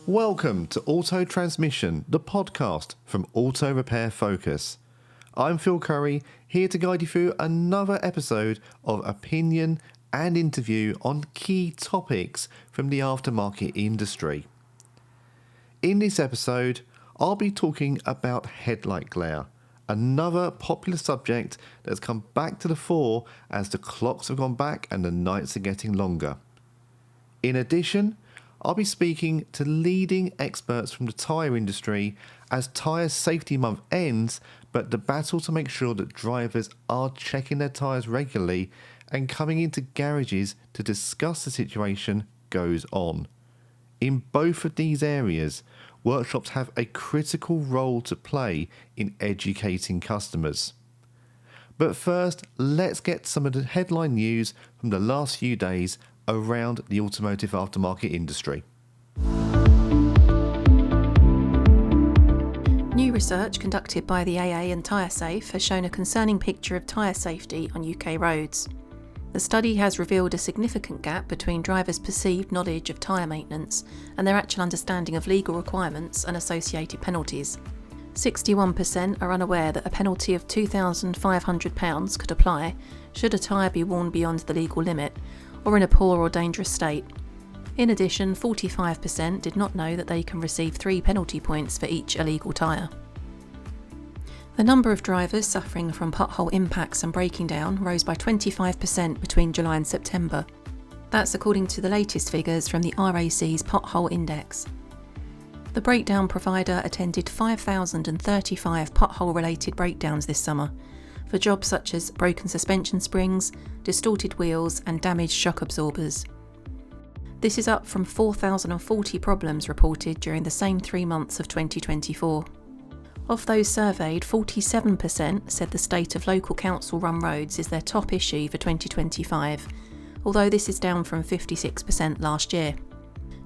Welcome to Auto Transmission, the podcast from Auto Repair Focus. I'm Phil Curry, here to guide you through another episode of opinion and interview on key topics from the aftermarket industry. In this episode, I'll be talking about headlight glare, another popular subject that's come back to the fore as the clocks have gone back and the nights are getting longer. In addition, I'll be speaking to leading experts from the tyre industry as Tyre Safety Month ends, but the battle to make sure that drivers are checking their tyres regularly and coming into garages to discuss the situation goes on. In both of these areas, workshops have a critical role to play in educating customers. But first, let's get some of the headline news from the last few days around the automotive aftermarket industry. New research conducted by the AA and Tyresafe has shown a concerning picture of tyre safety on UK roads. The study has revealed a significant gap between drivers' perceived knowledge of tyre maintenance and their actual understanding of legal requirements and associated penalties. 61% are unaware that a penalty of £2,500 could apply should a tyre be worn beyond the legal limit or in a poor or dangerous state. In addition, 45% did not know that they can receive 3 penalty points for each illegal tyre. The number of drivers suffering from pothole impacts and breaking down rose by 25% between July and September. That's according to the latest figures from the RAC's Pothole Index. The breakdown provider attended 5,035 pothole-related breakdowns this summer, for jobs such as broken suspension springs, distorted wheels and damaged shock absorbers. This is up from 4,040 problems reported during the same 3 months of 2024. Of those surveyed, 47% said the state of local council-run roads is their top issue for 2025, although this is down from 56% last year.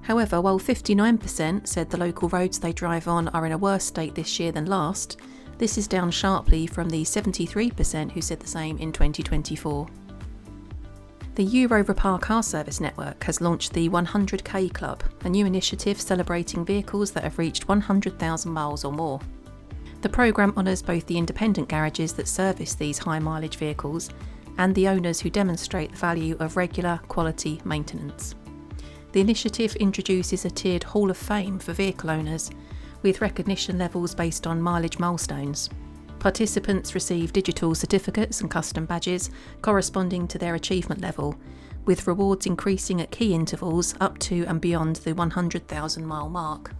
However, while 59% said the local roads they drive on are in a worse state this year than last, this is down sharply from the 73% who said the same in 2024. The Euro Repair Car Service Network has launched the 100k Club, a new initiative celebrating vehicles that have reached 100,000 miles or more. The programme honours both the independent garages that service these high-mileage vehicles and the owners who demonstrate the value of regular, quality maintenance. The initiative introduces a tiered Hall of Fame for vehicle owners, with recognition levels based on mileage milestones. Participants receive digital certificates and custom badges corresponding to their achievement level, with rewards increasing at key intervals up to and beyond the 100,000 mile mark.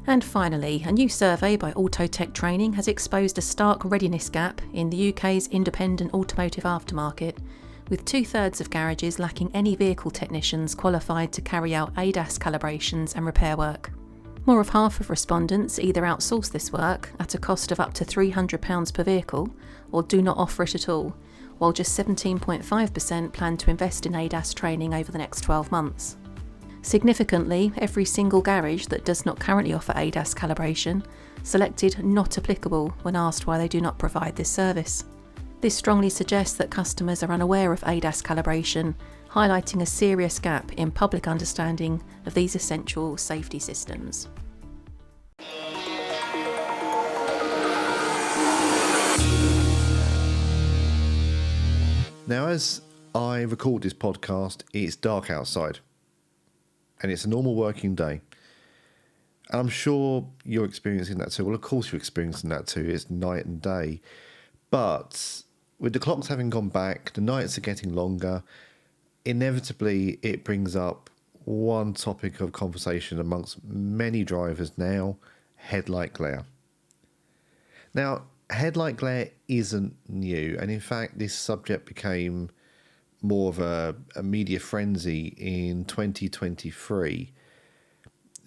And finally, a new survey by Autotech Training has exposed a stark readiness gap in the UK's independent automotive aftermarket, with 2/3 of garages lacking any vehicle technicians qualified to carry out ADAS calibrations and repair work. More of half of respondents either outsource this work at a cost of up to £300 per vehicle or do not offer it at all, while just 17.5% plan to invest in ADAS training over the next 12 months. Significantly, every single garage that does not currently offer ADAS calibration selected not applicable when asked why they do not provide this service. This strongly suggests that customers are unaware of ADAS calibration, highlighting a serious gap in public understanding of these essential safety systems. Now, as I record this podcast, it's dark outside and it's a normal working day. And I'm sure you're experiencing that too. Well, of course you're experiencing that too. It's night and day. But with the clocks having gone back, the nights are getting longer. Inevitably, it brings up one topic of conversation amongst many drivers now: headlight glare. Now, headlight glare isn't new, and in fact, this subject became more of a media frenzy in 2023.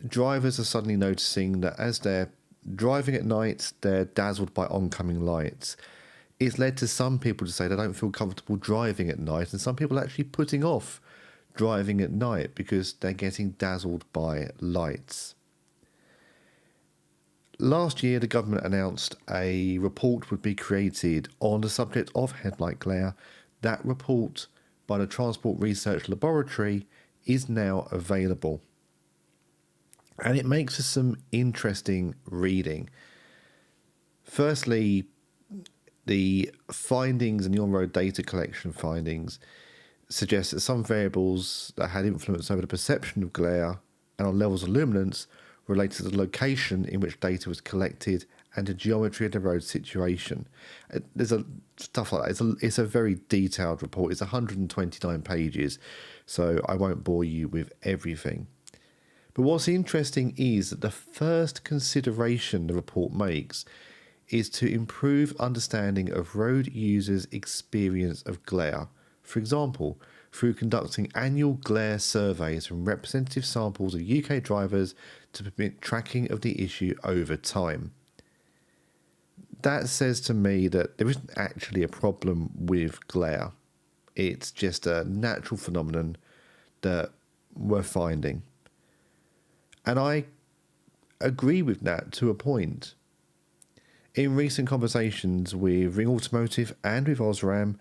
Drivers are suddenly noticing that as they're driving at night, they're dazzled by oncoming lights. It's led to some people to say they don't feel comfortable driving at night, and some people actually putting off driving at night because they're getting dazzled by lights. Last year, the government announced a report would be created on the subject of headlight glare. That report by the Transport Research Laboratory is now available. And it makes for some interesting reading. Firstly, the findings and the on-road data collection findings suggest that some variables that had influence over the perception of glare and on levels of luminance related to the location in which data was collected and the geometry of the road situation. There's stuff like that. It's a very detailed report. It's 129 pages, so I won't bore you with everything. But what's interesting is that the first consideration the report makes is to improve understanding of road users' experience of glare. For example, through conducting annual glare surveys from representative samples of UK drivers to permit tracking of the issue over time. That says to me that there isn't actually a problem with glare. It's just a natural phenomenon that we're finding. And I agree with that to a point. In recent conversations with Ring Automotive and with Osram,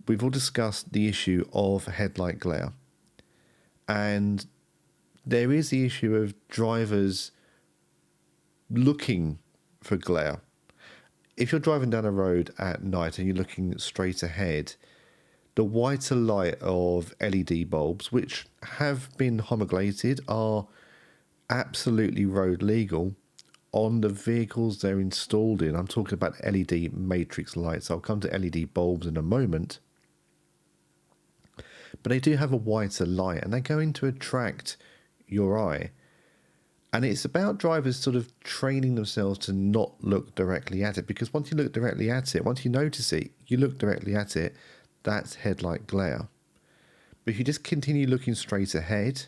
we've all discussed the issue of headlight glare. And there is the issue of drivers looking for glare. If you're driving down a road at night and you're looking straight ahead, the whiter light of LED bulbs, which have been homologated, are absolutely road legal on the vehicles they're installed in. I'm talking about LED matrix lights. I'll come to LED bulbs in a moment. But they do have a whiter light and they're going to attract your eye. And it's about drivers sort of training themselves to not look directly at it, because once you look directly at it, once you notice it, you look directly at it, that's headlight glare. But if you just continue looking straight ahead,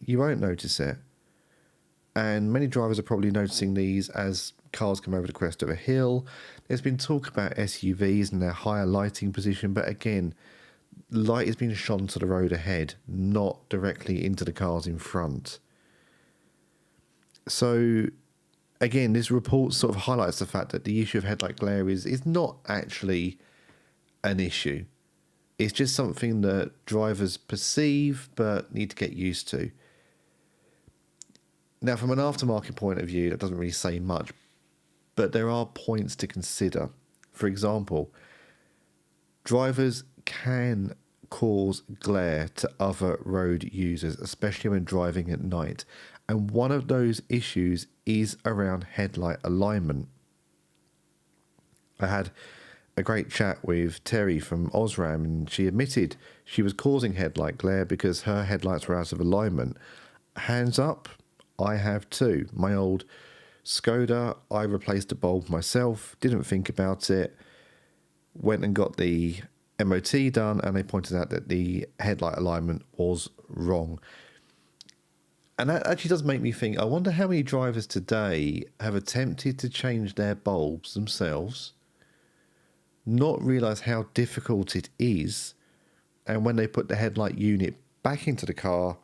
you won't notice it. And many drivers are probably noticing these as cars come over the crest of a hill. There's been talk about SUVs and their higher lighting position, but again, light is being shone to the road ahead, not directly into the cars in front. So, again, this report sort of highlights the fact that the issue of headlight glare is not actually an issue. It's just something that drivers perceive but need to get used to. Now, from an aftermarket point of view, that doesn't really say much, but there are points to consider. For example, drivers can cause glare to other road users, especially when driving at night. And one of those issues is around headlight alignment. I had a great chat with Terry from Osram, and she admitted she was causing headlight glare because her headlights were out of alignment. Hands up, I have too. My old Skoda, I replaced a bulb myself, didn't think about it, went and got the MOT done, and they pointed out that the headlight alignment was wrong. And that actually does make me think, I wonder how many drivers today have attempted to change their bulbs themselves, not realise how difficult it is, and when they put the headlight unit back into the car,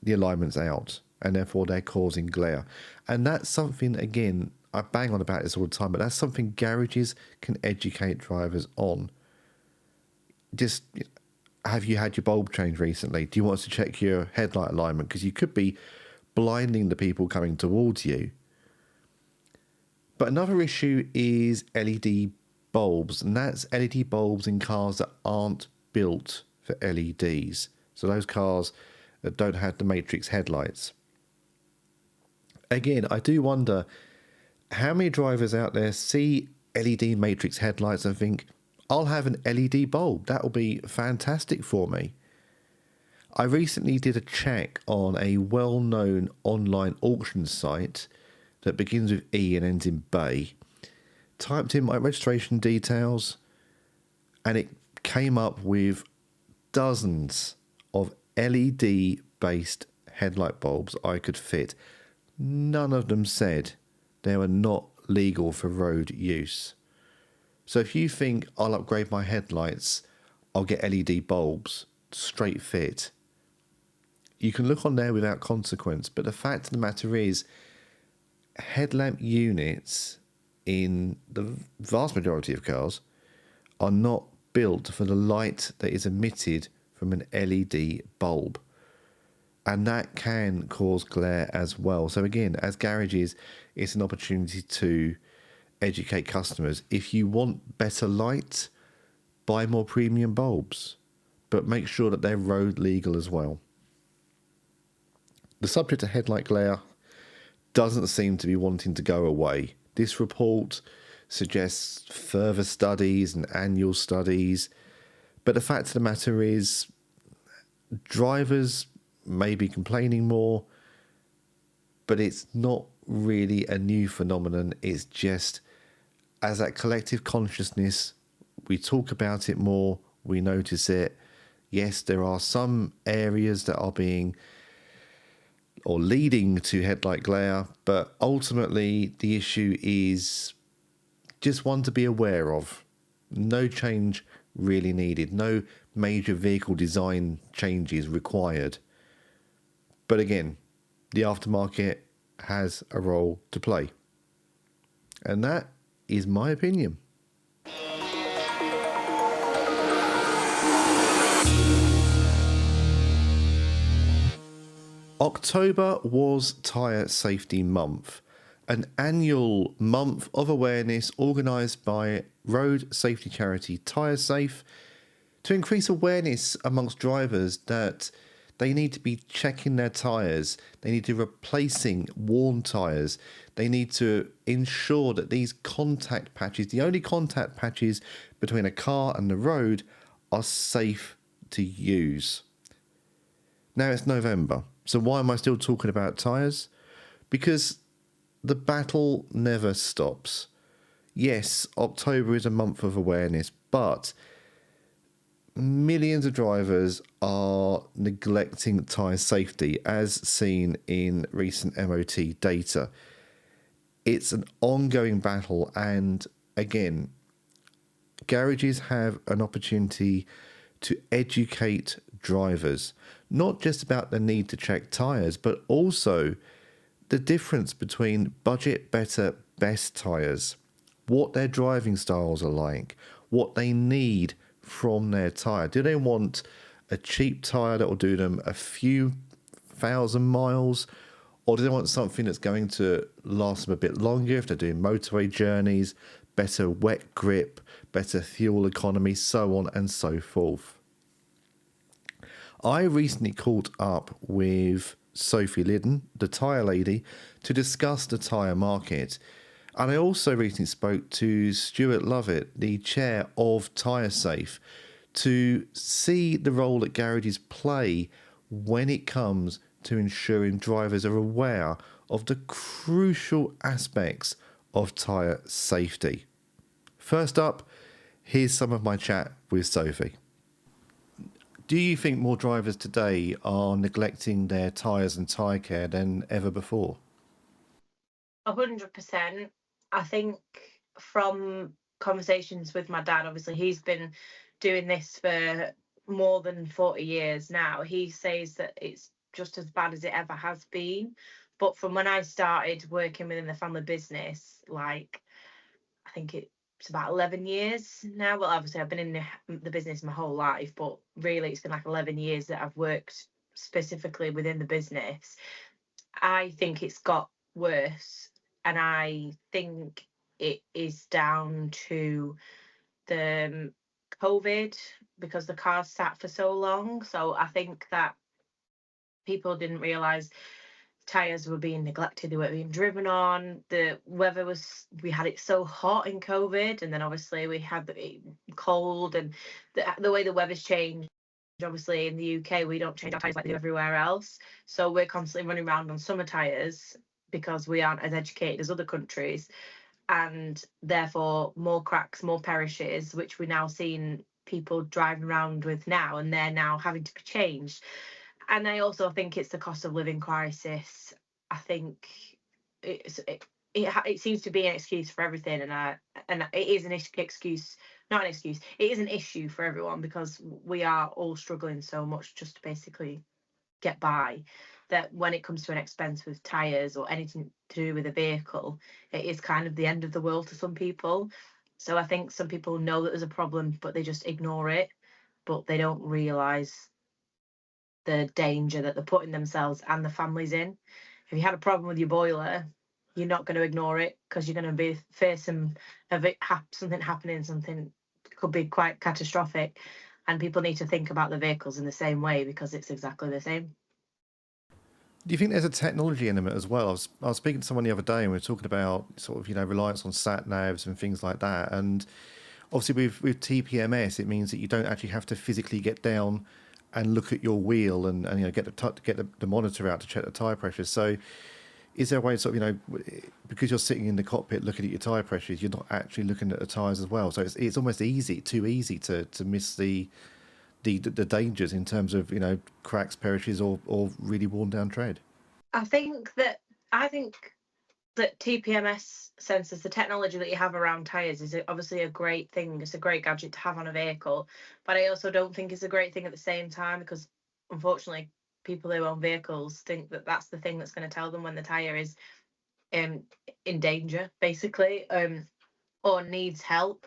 the alignment's out, and therefore they're causing glare. And that's something, again, I bang on about this all the time, but that's something garages can educate drivers on. Just, have you had your bulb changed recently? Do you want us to check your headlight alignment? Because you could be blinding the people coming towards you. But another issue is LED bulbs, and that's LED bulbs in cars that aren't built for LEDs. So those cars that don't have the matrix headlights. Again, I do wonder how many drivers out there see LED matrix headlights and think, I'll have an LED bulb. That will be fantastic for me. I recently did a check on a well-known online auction site that begins with E and ends in Bay. Typed in my registration details, and it came up with dozens of LED-based headlight bulbs I could fit. None of them said they were not legal for road use. So if you think I'll upgrade my headlights, I'll get LED bulbs, straight fit. You can look on there without consequence, but the fact of the matter is, headlamp units in the vast majority of cars are not built for the light that is emitted from an LED bulb. And that can cause glare as well. So again, as garages, it's an opportunity to educate customers. If you want better light, buy more premium bulbs, but make sure that they're road legal as well. The subject of headlight glare doesn't seem to be wanting to go away. This report suggests further studies and annual studies, but the fact of the matter is drivers may be complaining more, but it's not really a new phenomenon. It's just, as that collective consciousness, we talk about it more, we notice it. Yes, there are some areas that are being or leading to headlight glare, but ultimately the issue is just one to be aware of. No change really needed, no major vehicle design changes required. But again, the aftermarket has a role to play. And that is my opinion. October was Tyre Safety Month, an annual month of awareness organised by road safety charity Tyresafe to increase awareness amongst drivers that they need to be checking their tyres, they need to be replacing worn tyres, they need to ensure that these contact patches, the only contact patches between a car and the road, are safe to use. Now it's November, so why am I still talking about tyres? Because the battle never stops. Yes, October is a month of awareness, but millions of drivers are neglecting tyre safety, as seen in recent MOT data. It's an ongoing battle, and again, garages have an opportunity to educate drivers, not just about the need to check tyres, but also the difference between budget, better, best tyres, what their driving styles are like, what they need from their tyre. Do they want a cheap tyre that will do them a few thousand miles, or do they want something that's going to last them a bit longer if they're doing motorway journeys, better wet grip, better fuel economy, so on and so forth? I recently caught up with Sophie Lyden, the tyre lady, to discuss the tyre market. And I also recently spoke to Stuart Lovett, the chair of Tyresafe, to see the role that garages play when it comes to ensuring drivers are aware of the crucial aspects of tyre safety. First up, here's some of my chat with Sophie. Do you think more drivers today are neglecting their tyres and tyre care than ever before? 100%. I think from conversations with my dad, obviously he's been doing this for more than 40 years now. He says that it's just as bad as it ever has been. But from when I started working within the family business, like I think it's about 11 years now. Well, obviously I've been in the business my whole life, but really it's been like 11 years that I've worked specifically within the business. I think it's got worse, and I think it is down to the COVID, because the cars sat for so long. So I think that people didn't realise tyres were being neglected, they weren't being driven on. The weather we had it so hot in COVID, and then obviously we had the cold, and the way the weather's changed. Obviously in the UK we don't change our tyres like they do everywhere else, so we're constantly running around on summer tyres because we aren't as educated as other countries, and therefore more cracks, more perishes, which we're now seeing people driving around with now, and they're now having to be changed. And I also think it's the cost of living crisis. I think it seems to be an excuse for everything, and it is an excuse, not an excuse. It is an issue for everyone, because we are all struggling so much just to basically get by, that when it comes to an expense with tyres or anything to do with a vehicle, it is kind of the end of the world to some people. So I think some people know that there's a problem, but they just ignore it, but they don't realise the danger that they're putting themselves and the families in. If you had a problem with your boiler, you're not going to ignore it, because you're going to be facing of it something happening, something could be quite catastrophic, and people need to think about the vehicles in the same way, because it's exactly the same. Do you think there's a technology element as well? I was speaking to someone the other day, and we were talking about sort of, reliance on sat navs and things like that. And obviously with TPMS, it means that you don't actually have to physically get down and look at your wheel and get the monitor out to check the tyre pressures. So is there a way to sort of, because you're sitting in the cockpit looking at your tyre pressures, you're not actually looking at the tyres as well. So it's almost too easy to miss the dangers in terms of, cracks, perishes, or really worn down tread. I think that TPMS sensors, the technology that you have around tyres, is obviously a great thing. It's a great gadget to have on a vehicle, but I also don't think it's a great thing at the same time, because unfortunately people who own vehicles think that that's the thing that's going to tell them when the tyre is in danger, basically, or needs help.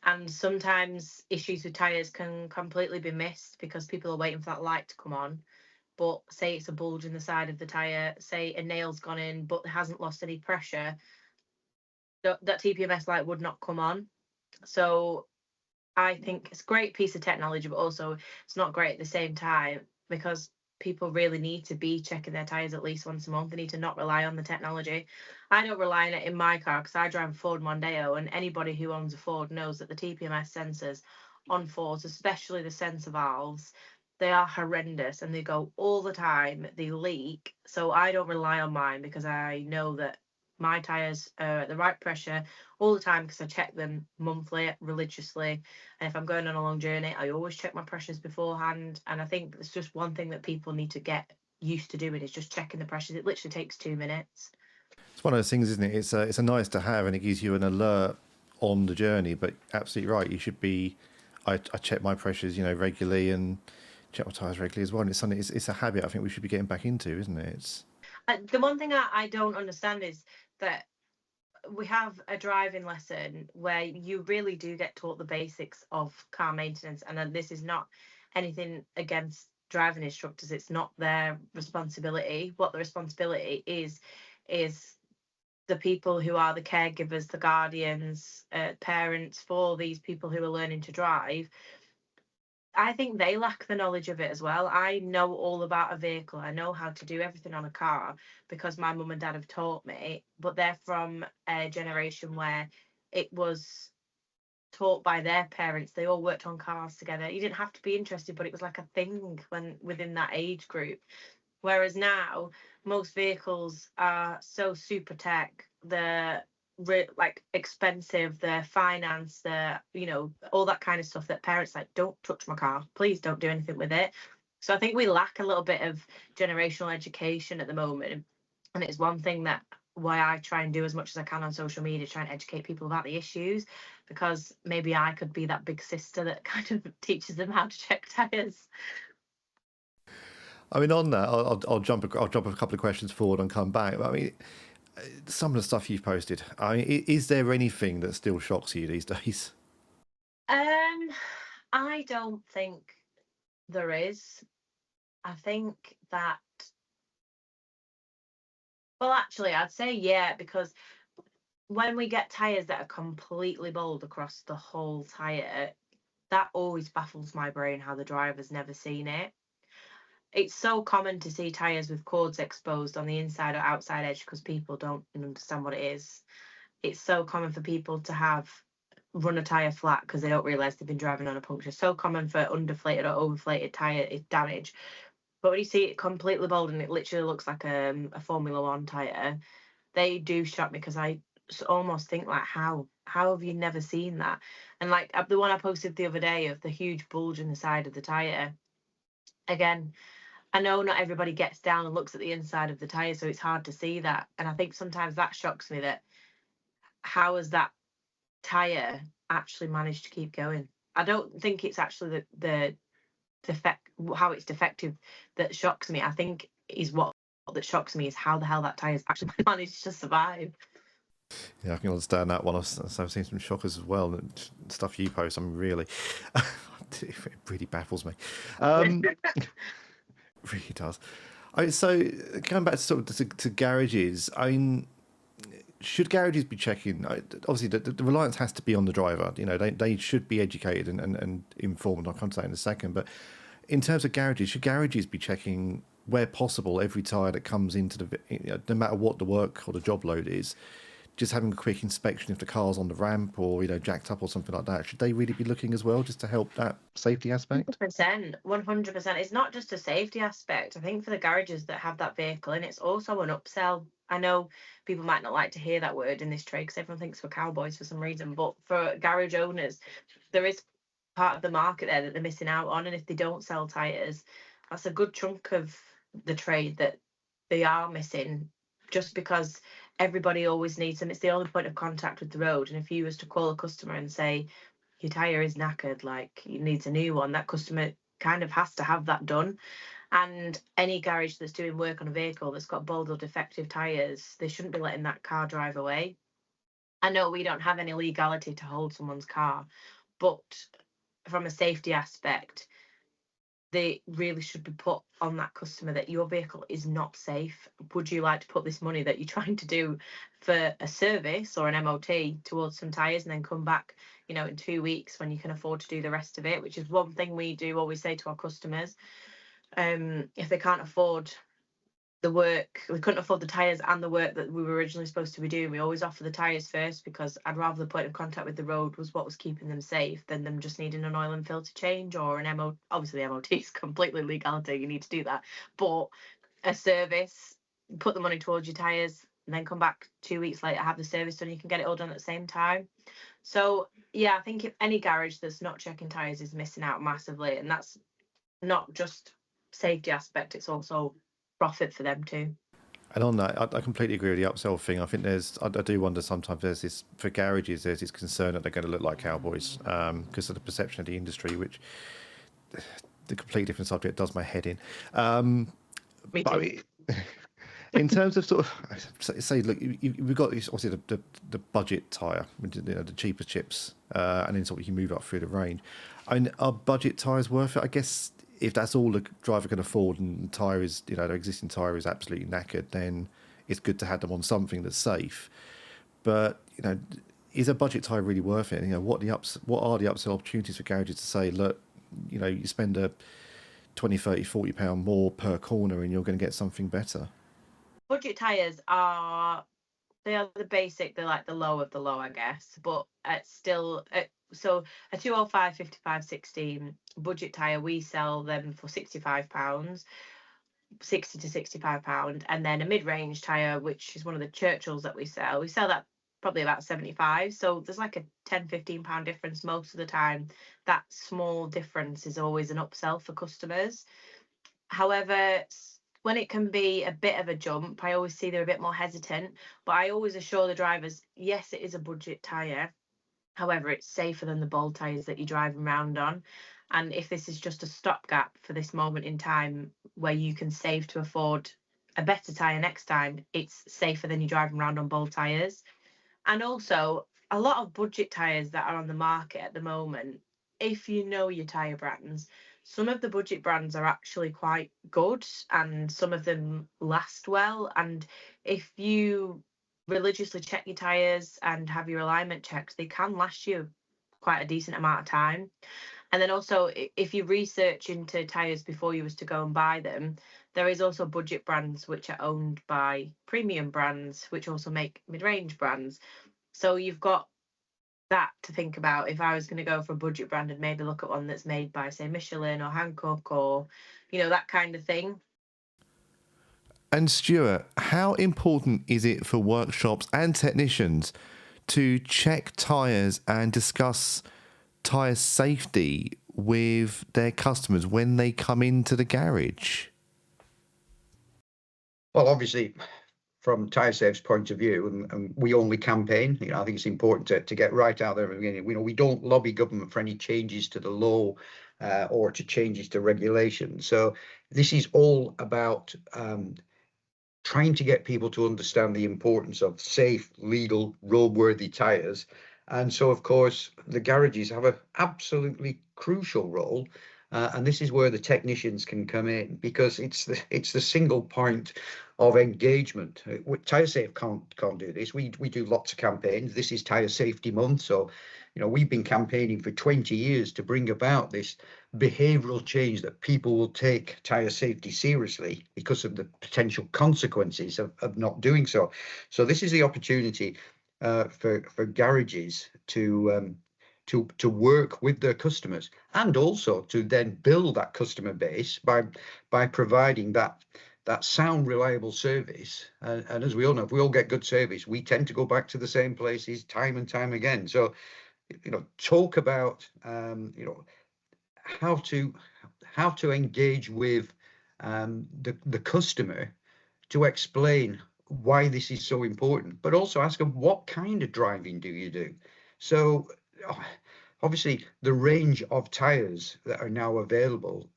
And sometimes issues with tyres can completely be missed because people are waiting for that light to come on. But say it's a bulge in the side of the tyre, say a nail's gone in but hasn't lost any pressure, that TPMS light would not come on. So I think it's a great piece of technology, but also it's not great at the same time, because people really need to be checking their tyres at least once a month. They need to not rely on the technology. I don't rely on it in my car because I drive a Ford Mondeo, and anybody who owns a Ford knows that the TPMS sensors on Fords, especially the sensor valves, they are horrendous and they go all the time. They leak. So I don't rely on mine, because I know that my tyres are at the right pressure all the time, because I check them monthly, religiously. And if I'm going on a long journey, I always check my pressures beforehand. And I think it's just one thing that people need to get used to doing, is just checking the pressures. It literally takes 2 minutes. It's one of those things, isn't it? It's a nice to have, and it gives you an alert on the journey. But absolutely right, you should be. I check my pressures, regularly, and check my tyres regularly as well. And it's something. It's a habit I think we should be getting back into, isn't it? It's the one thing I don't understand is that we have a driving lesson where you really do get taught the basics of car maintenance, and then this is not anything against driving instructors. It's not their responsibility. What the responsibility is the people who are the caregivers, the guardians, parents for these people who are learning to drive. I think they lack the knowledge of it as well. I know all about a vehicle. I know how to do everything on a car because my mum and dad have taught me, but they're from a generation where it was taught by their parents. They all worked on cars together. You didn't have to be interested, but it was like a thing when within that age group. Whereas now, most vehicles are so super tech. They're like expensive, they're finance, they're all that kind of stuff that parents like, don't touch my car, please don't do anything with it. So I think we lack a little bit of generational education at the moment, and it's one thing that why I try and do as much as I can on social media, try and educate people about the issues, because maybe I could be that big sister that kind of teaches them how to check tires. I mean, on that, I'll jump a couple of questions forward and come back. I mean, some of the stuff you've posted, I mean, is there anything that still shocks you these days? I don't think there is. I think that, well, actually, I'd say yeah, because when we get tyres that are completely bald across the whole tyre, that always baffles my brain how the driver's never seen it. It's so common to see tyres with cords exposed on the inside or outside edge because people don't understand what it is. It's so common for people to run a tyre flat because they don't realise they've been driving on a puncture. So common for underflated or overinflated tyre damage. But when you see it completely bald and it literally looks like a Formula One tyre, they do shock me, because I almost think like, how have you never seen that? And like the one I posted the other day of the huge bulge in the side of the tyre, again, I know not everybody gets down and looks at the inside of the tyre, so it's hard to see that. And I think sometimes that shocks me, that how has that tyre actually managed to keep going? I don't think it's actually the defect, how it's defective, that shocks me. I think that shocks me is how the hell that tyre's actually managed to survive. Yeah, I can understand that one. I've seen some shockers as well. And stuff you post, I mean, really, it really baffles me. It really does. So going back to to garages, should garages be checking? Obviously, the reliance has to be on the driver. They should be educated and informed. I'll come to that in a second. But in terms of garages, should garages be checking where possible every tyre that comes into no matter what the work or the job load is? Just having a quick inspection if the car's on the ramp or jacked up or something like that. Should they really be looking as well, just to help that safety aspect? 100%. It's not just a safety aspect. I think for the garages that have that vehicle in, it's also an upsell. I know people might not like to hear that word in this trade because everyone thinks we're cowboys for some reason, but for garage owners, there is part of the market there that they're missing out on, and if they don't sell tyres, that's a good chunk of the trade that they are missing, just because everybody always needs them. It's the only point of contact with the road. And if you was to call a customer and say your tyre is knackered, like it needs a new one, that customer kind of has to have that done. And any garage that's doing work on a vehicle that's got bald or defective tyres, they shouldn't be letting that car drive away. I know we don't have any legality to hold someone's car, but from a safety aspect, they really should be put on that customer that your vehicle is not safe. Would you like to put this money that you're trying to do for a service or an MOT towards some tyres and then come back, in 2 weeks when you can afford to do the rest of it, which is one thing we do always say to our customers. If they can't afford the work, we couldn't afford the tyres and the work that we were originally supposed to be doing, we always offer the tyres first, because I'd rather the point of contact with the road was what was keeping them safe than them just needing an oil and filter change or an MOT. Obviously the MOT is completely legality, you need to do that, but a service, put the money towards your tyres and then come back 2 weeks later, have the service done, you can get it all done at the same time. So yeah, I think if any garage that's not checking tyres is missing out massively, and that's not just safety aspect, it's also profit for them too. And on that, I completely agree with the upsell thing. I think I do wonder sometimes there's this, for garages, there's this concern that they're going to look like cowboys because of the perception of the industry, which the completely different subject does my head in. Me too. In terms of sort of, say, look, we've got obviously the budget tyre, the cheaper chips, and then sort of you move up through the range. Are budget tyres worth it? I guess if that's all the driver can afford and the tyre is, their existing tyre is absolutely knackered, then it's good to have them on something that's safe. But, is a budget tyre really worth it? What are the upsell opportunities for garages to say, look, you spend a 20, 30, 40 pound more per corner and you're going to get something better? Budget tyres are the basic, they're like the low of the low, I guess, but it's still, so a 205 55 16 budget tyre, we sell them for £65, 60 to £65, and then a mid-range tyre, which is one of the Churchills that we sell that probably about 75. So there's like a 10 £15 difference most of the time. That small difference is always an upsell for customers. However, when it can be a bit of a jump, I always see they're a bit more hesitant, but I always assure the drivers, yes, it is a budget tyre. However, it's safer than the bald tyres that you're driving around on. And if this is just a stopgap for this moment in time where you can save to afford a better tyre next time, it's safer than you driving around on bald tyres. And also, a lot of budget tyres that are on the market at the moment, if you know your tyre brands, some of the budget brands are actually quite good and some of them last well. And if you religiously check your tyres and have your alignment checked, they can last you quite a decent amount of time. And then also, if you research into tyres before you was to go and buy them, there is also budget brands which are owned by premium brands, which also make mid-range brands. So you've got that to think about. If I was going to go for a budget brand and maybe look at one that's made by, say, Michelin or Hankook or, that kind of thing. And Stuart, how important is it for workshops and technicians to check tyres and discuss tyre safety with their customers when they come into the garage? Well, obviously, from Tyresafe's point of view, and we only campaign, I think it's important to get right out there at the beginning. We don't lobby government for any changes to the law or to changes to regulation. So this is all about trying to get people to understand the importance of safe, legal, roadworthy tyres. And so, of course, the garages have an absolutely crucial role And this is where the technicians can come in, because it's the single point of engagement. Tyresafe can't do this. We do lots of campaigns. This is Tyre Safety Month, so we've been campaigning for 20 years to bring about this behavioural change, that people will take tyre safety seriously because of the potential consequences of not doing so. So this is the opportunity for garages to work with their customers, and also to then build that customer base by providing that sound, reliable service. And as we all know, if we all get good service, we tend to go back to the same places time and time again. So talk about how to engage with the customer, to explain why this is so important, but also ask them, what kind of driving do you do? So obviously the range of tyres that are now available,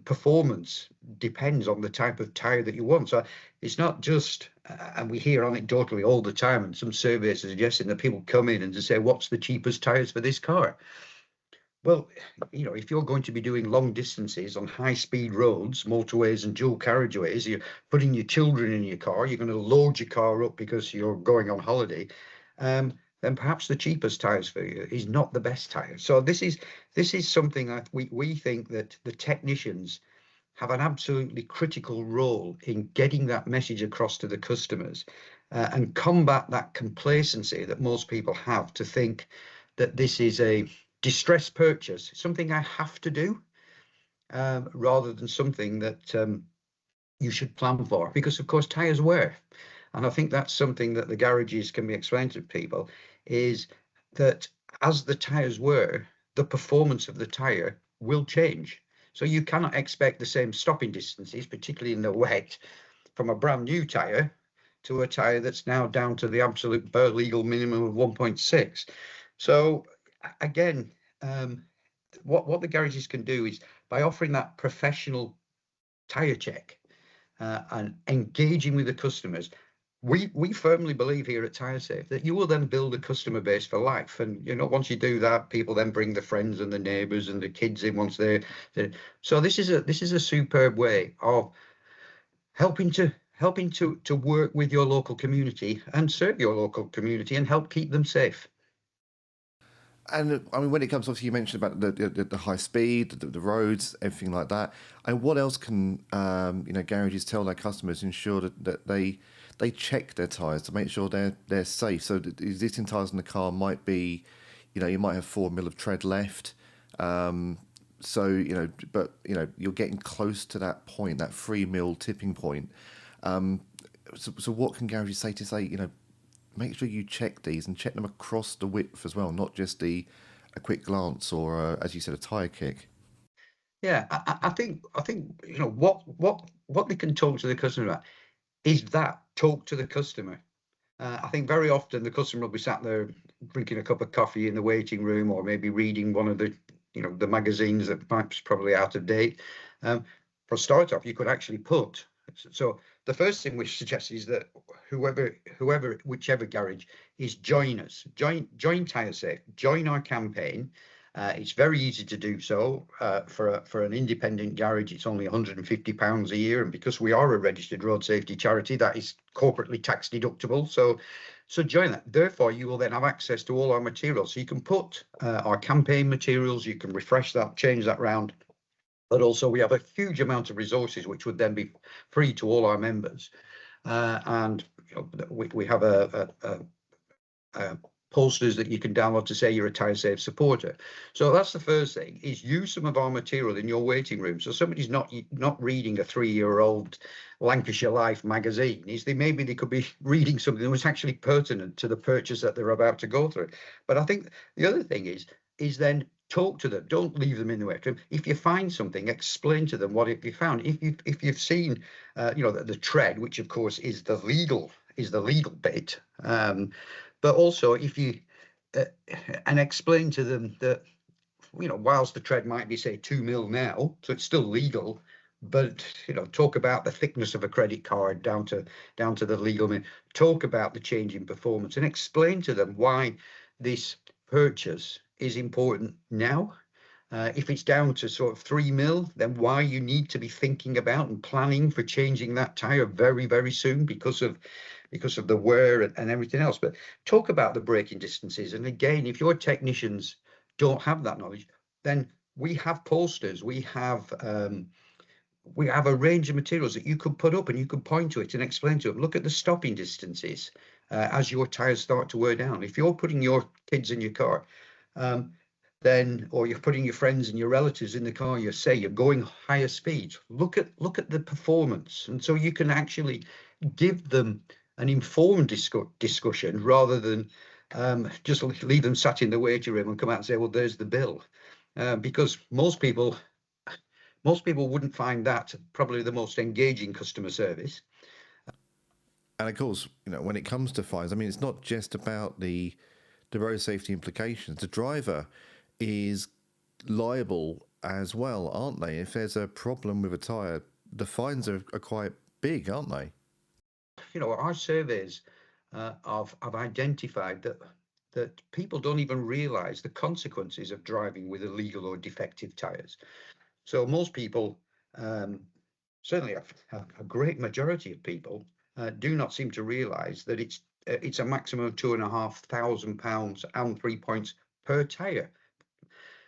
performance depends on the type of tyre that you want. So it's not just, and we hear anecdotally all the time, and some surveys are suggesting that people come in and just say, what's the cheapest tyres for this car? Well, if you're going to be doing long distances on high-speed roads, motorways and dual carriageways, you're putting your children in your car, you're going to load your car up because you're going on holiday, then perhaps the cheapest tyres for you is not the best tyre. So this is something that we think that the technicians have an absolutely critical role in getting that message across to the customers, and combat that complacency that most people have, to think that this is a distressed purchase, something I have to do, rather than something that you should plan for, because of course tyres wear. And I think that's something that the garages can be explained to people, is that as the tyres wear, the performance of the tyre will change. So you cannot expect the same stopping distances, particularly in the wet, from a brand new tyre to a tyre that's now down to the absolute bare legal minimum of 1.6. So again, what the garages can do is, by offering that professional tyre check and engaging with the customers, we firmly believe here at Tyresafe that you will then build a customer base for life. And once you do that, people then bring the friends and the neighbours and the kids in once they're. So this is a superb way of helping to work with your local community and serve your local community and help keep them safe. And I mean, when it comes, obviously, you mentioned about the high speed, the roads, everything like that. And what else can garages tell their customers to ensure that they check their tyres to make sure they're safe? So the existing tyres in the car might be, you might have 4 mil of tread left. So but you're getting close to that point, that 3 mil tipping point. So what can garages say make sure you check these and check them across the width as well, not just a quick glance or, as you said, a tyre kick? Yeah, I think what they can talk to the customer about is that talk to the customer. I think very often the customer will be sat there drinking a cup of coffee in the waiting room, or maybe reading one of the the magazines that perhaps probably out of date. For a start off, you could actually put. So the first thing we suggest is that whichever garage is, join us, join Tyresafe, join our campaign. It's very easy to do so. For an independent garage, it's only £150 a year, and because we are a registered road safety charity, that is corporately tax deductible. So join that. Therefore, you will then have access to all our materials. So you can put our campaign materials, you can refresh that, change that round. But also we have a huge amount of resources which would then be free to all our members. And we have posters that you can download to say you're a Tyresafe supporter. So that's the first thing, is use some of our material in your waiting room. So somebody's not reading a 3-year-old Lancashire Life magazine. Maybe they could be reading something that was actually pertinent to the purchase that they're about to go through. But I think the other thing is then talk to them. Don't leave them in the waiting room. If you find something, explain to them what you found. If you've seen the tread, which of course is the legal bit, but also if you and explain to them that whilst the tread might be, say, 2 mil now, so it's still legal, but talk about the thickness of a credit card down to the legal minimum. Talk about the change in performance and explain to them why this purchase is important now, If it's down to sort of 3 mil, then why you need to be thinking about and planning for changing that tyre very, very soon because of the wear and everything else. But talk about the braking distances. And again, if your technicians don't have that knowledge, then we have posters, we have a range of materials that you could put up and you could point to it and explain to them, look at the stopping distances as your tyres start to wear down. If you're putting your kids in your car, or you're putting your friends and your relatives in the car, you're going higher speeds, look at the performance. And so you can actually give them an informed discussion rather than just leave them sat in the waiting room and come out and say, well, there's the bill. Because most people wouldn't find that probably the most engaging customer service. And of course, when it comes to fines, I mean, it's not just about the road safety implications. The driver is liable as well, aren't they? If there's a problem with a tyre, the fines are quite big, aren't they? Our surveys have identified that people don't even realise the consequences of driving with illegal or defective tyres. So most people, certainly a great majority of people, do not seem to realise that it's a maximum of £2,500 and 3 points per tyre.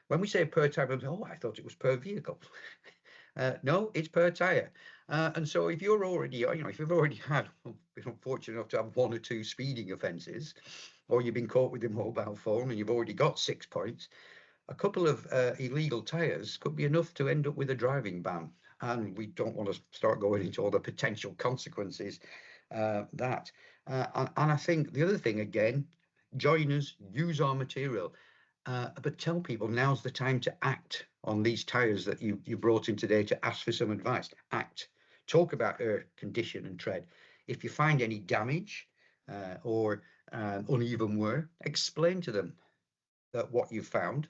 When we say per tyre, I thought it was per vehicle. No, it's per tyre. And so if you're already, if you've already been fortunate enough to have 1 or 2 speeding offences, or you've been caught with your mobile phone and you've already got 6 points, a couple of illegal tyres could be enough to end up with a driving ban. And we don't want to start going into all the potential consequences that. And I think the other thing, again, join us, use our material, but tell people now's the time to act on these tyres that you brought in today, to ask for some advice. Act. Talk about air condition and tread. If you find any damage or uneven wear, explain to them that what you found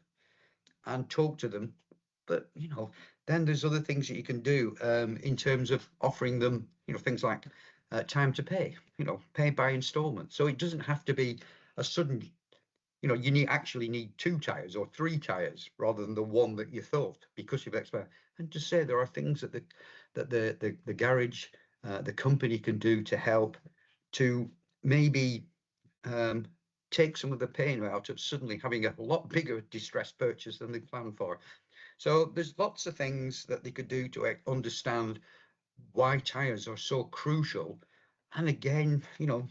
and talk to them. But then there's other things that you can do in terms of offering them things like time to pay, pay by installment. So it doesn't have to be a sudden, you actually need 2 tyres or 3 tyres rather than the one that you thought, because you've explained. And to say there are things that the garage, the company can do to help to maybe take some of the pain out of suddenly having a lot bigger distress purchase than they planned for. So there's lots of things that they could do to understand why tyres are so crucial. And again,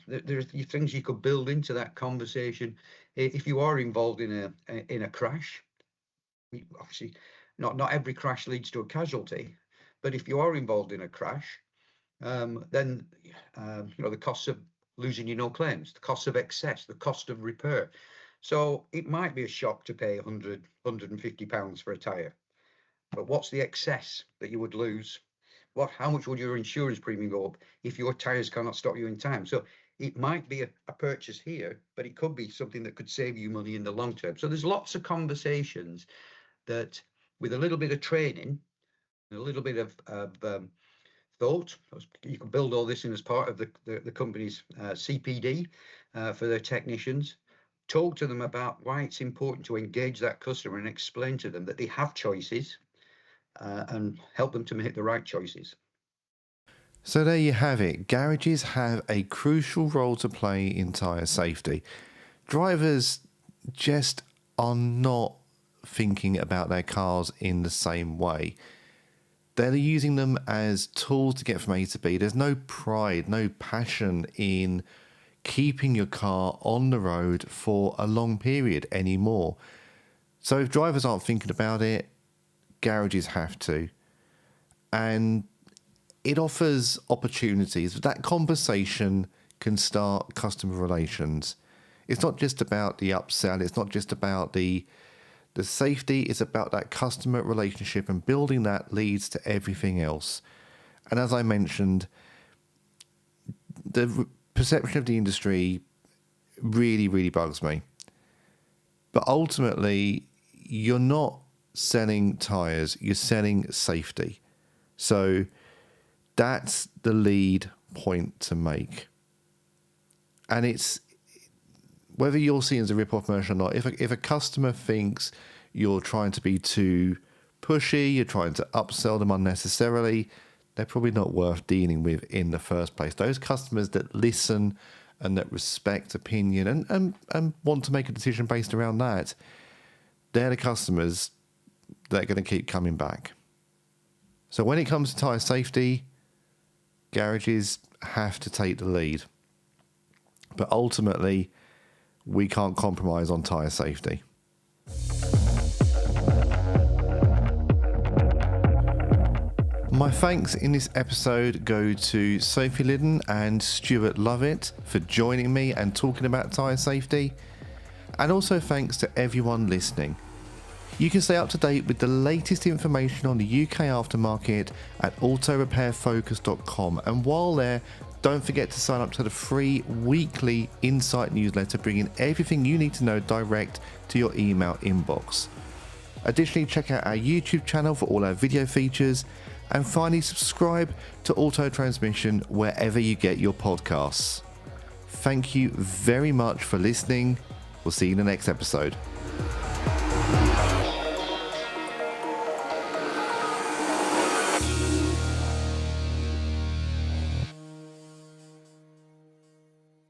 there's things you could build into that conversation. If you are involved in a crash, obviously not every crash leads to a casualty, but if you are involved in a crash, then the costs of losing your no claims, the cost of excess, the cost of repair. So it might be a shock to pay £150 for a tyre, but what's the excess that you would lose? How much would your insurance premium go up if your tyres cannot stop you in time? So it might be a purchase here, but it could be something that could save you money in the long term. So there's lots of conversations that, with a little bit of training, a little bit of thought, you can build all this in as part of the company's CPD for their technicians. Talk to them about why it's important to engage that customer and explain to them that they have choices and help them to make the right choices. So there you have it. Garages have a crucial role to play in tyre safety. Drivers just are not thinking about their cars in the same way. They're using them as tools to get from A to B. There's no pride, no passion in keeping your car on the road for a long period anymore. So if drivers aren't thinking about it, garages have to. And it offers opportunities. That conversation can start customer relations. It's not just about the upsell. It's not just about the safety. It's about that customer relationship, and building that leads to everything else. And as I mentioned, the perception of the industry really, really bugs me. But ultimately, you're not selling tyres, you're selling safety. So that's the lead point to make. And it's whether you're seen as a rip-off merchant or not, if a customer thinks you're trying to be too pushy, you're trying to upsell them unnecessarily, they're probably not worth dealing with in the first place. Those customers that listen and that respect opinion and want to make a decision based around that, they're the customers that are going to keep coming back. So when it comes to tyre safety, garages have to take the lead. But ultimately, we can't compromise on tyre safety. My thanks in this episode go to Sophie Lyden and Stuart Lovett for joining me and talking about tyre safety. And also thanks to everyone listening. You can stay up to date with the latest information on the UK aftermarket at autorepairfocus.com. And while there, don't forget to sign up to the free weekly Insight newsletter, bringing everything you need to know direct to your email inbox. Additionally, check out our YouTube channel for all our video features. And finally, subscribe to Auto Transmission wherever you get your podcasts. Thank you very much for listening. We'll see you in the next episode.